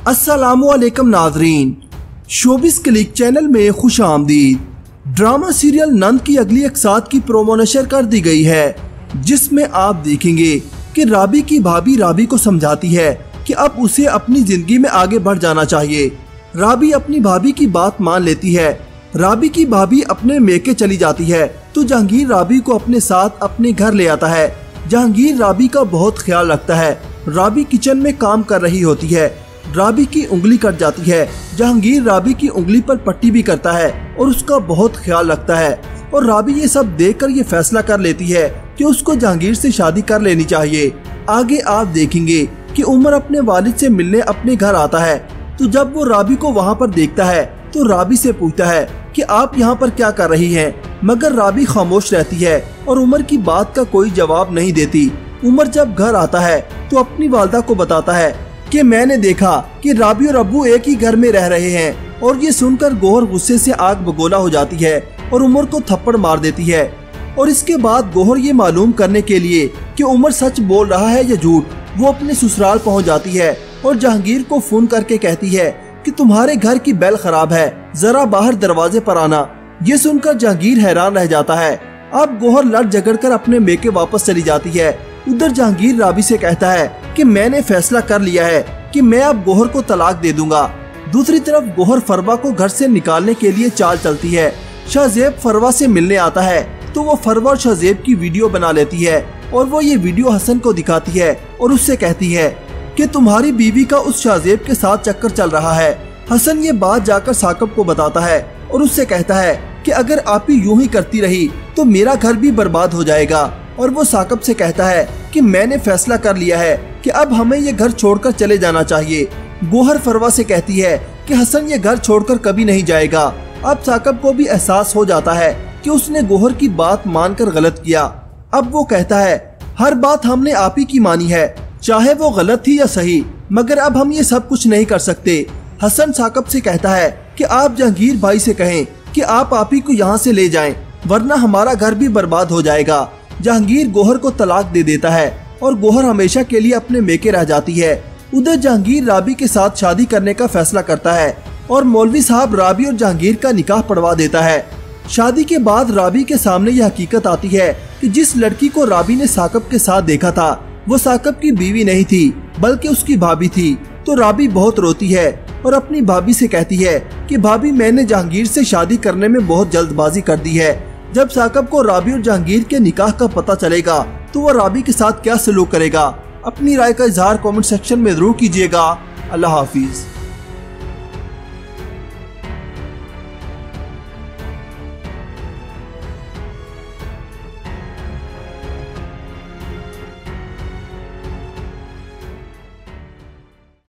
अस्सलामुअलैकुम नाजरीन, showbiz click channel में खुश आमदीद। ड्रामा सीरियल नंद की अगली एपिसोड की प्रोमो नशर कर दी गई है, जिसमें आप देखेंगे कि राबी की भाभी राबी को समझाती है कि अब उसे अपनी जिंदगी में आगे बढ़ जाना चाहिए। राबी अपनी भाभी की बात मान लेती है। राबी की भाभी अपने मेके चली जाती है तो जहांगीर राबी को अपने साथ अपने घर ले आता है। जहांगीर राबी का बहुत ख्याल रखता है। राबी किचन में काम कर रही होती है। राबी की उंगली कट जाती है। जहांगीर राबी की उंगली पर पट्टी भी करता है और उसका बहुत ख्याल रखता है। और राबी ये सब देखकर ये फैसला कर लेती है कि उसको जहांगीर से शादी कर लेनी चाहिए। आगे आप देखेंगे कि उमर अपने वालिद से मिलने अपने घर आता है, तो जब वो राबी को वहाँ पर देखता है तो राबी से पूछता है कि आप यहाँ पर क्या कर रही हैं, मगर राबी खामोश रहती है और उमर की बात का कोई जवाब नहीं देती। उमर जब घर आता है तो अपनी वालदा को बताता है कि मैंने देखा कि राबी और अब्बू एक ही घर में रह रहे हैं। और ये सुनकर गोहर गुस्से से आग बगोला हो जाती है और उमर को थप्पड़ मार देती है। और इसके बाद गोहर ये मालूम करने के लिए कि उमर सच बोल रहा है या झूठ, वो अपने ससुराल पहुंच जाती है और जहांगीर को फोन करके कहती है कि तुम्हारे घर की बेल खराब है, जरा बाहर दरवाजे पर आना। ये सुनकर जहांगीर हैरान रह जाता है। अब गोहर लड़ झगड़ कर अपने मेके वापस चली जाती है। उधर जहांगीर राबी से कहता है कि मैंने फैसला कर लिया है कि मैं अब गोहर को तलाक दे दूंगा। दूसरी तरफ गोहर फरवा को घर से निकालने के लिए चाल चलती है। शाहजेब फरवा से मिलने आता है तो वो फरवा और शाहजेब की वीडियो बना लेती है और वो ये वीडियो हसन को दिखाती है और उससे कहती है कि तुम्हारी बीवी का उस शाहजेब के साथ चक्कर चल रहा है। हसन ये बात जाकर साकब को बताता है और उससे कहता है कि अगर आप ही यूं ही करती रही तो मेरा घर भी बर्बाद हो जाएगा। और वो साकब से कहता है कि मैंने फैसला कर लिया है कि अब हमें ये घर छोड़कर चले जाना चाहिए। गोहर फरवा से कहती है कि हसन ये घर छोड़कर कभी नहीं जाएगा। अब साकब को भी एहसास हो जाता है कि उसने गोहर की बात मानकर गलत किया। अब वो कहता है हर बात हमने आप ही की मानी है, चाहे वो गलत थी या सही, मगर अब हम ये सब कुछ नहीं कर सकते। हसन साकब से कहता है कि आप जहांगीर भाई से कहें कि आप ही को यहाँ से ले जाएं, वरना हमारा घर भी बर्बाद हो जाएगा। जहांगीर गोहर को तलाक दे देता है और गोहर हमेशा के लिए अपने मेके रह जाती है। उधर जहांगीर राबी के साथ शादी करने का फैसला करता है और मौलवी साहब राबी और जहांगीर का निकाह पढ़वा देता है। शादी के बाद राबी के सामने यह हकीकत आती है कि जिस लड़की को राबी ने साकब के साथ देखा था वो साकब की बीवी नहीं थी बल्कि उसकी भाभी थी। तो राबी बहुत रोती है और अपनी भाभी से कहती है कि भाभी मैंने जहांगीर से शादी करने में बहुत जल्दबाजी कर दी है। जब साकब को राबी और जहांगीर के निकाह का पता चलेगा तो वो राबी के साथ क्या सलूक करेगा, अपनी राय का इजहार कमेंट सेक्शन में जरूर कीजिएगा। अल्लाह हाफिज।